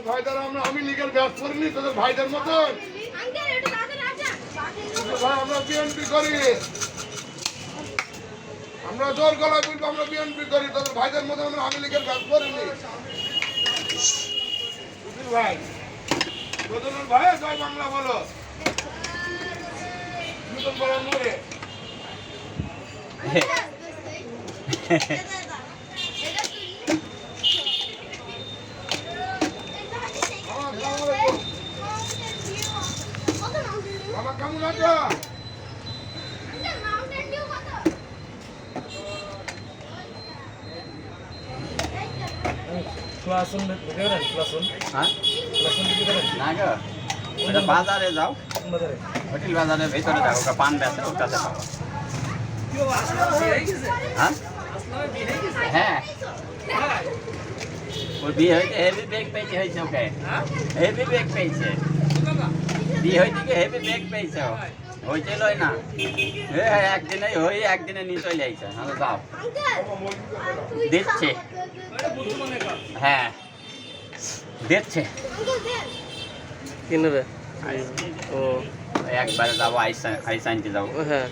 ভাইদের আমরা আমি লীগের ব্যাস করিনি তোদের ভাইদের মতন ভাই আমরা বিএনপি করি আমরা জোর গলায় বলবো আমরা বিএনপি করি তোদের ভাইদের মতন আমরা আমি লীগের ব্যাস করিনি ভাই তোদের ভাই জয় বাংলা বলো নতুন বড় মরে বাবা কেমন আছো ক্লাসরুম ঢুকে গেলেন ক্লাসরুম হ্যাঁ ক্লাসরুম ঢুকে গেলেন না গো ওটা বাজারে যাও বাজারে হোটেল বাজারের ভিতরে যাও ওটা পান বেচে ওটাতে পাবো হ্যাঁ হ্যাঁ ওর বিয়ে হয়েছে হেভি ব্যাগ পেয়েছে হয়েছে ওকে হেভি ব্যাগ পেয়েছে বিয়ে হয়েছে কি হেভি ব্যাগ পেয়েছে হয়েছিল না একদিনে হয়ে একদিনে নিয়ে চলে যাইছে হ্যাঁ যাও দিচ্ছে হ্যাঁ দিচ্ছে কি নেবে ও একবারে যাবো আইস আনতে যাবো হ্যাঁ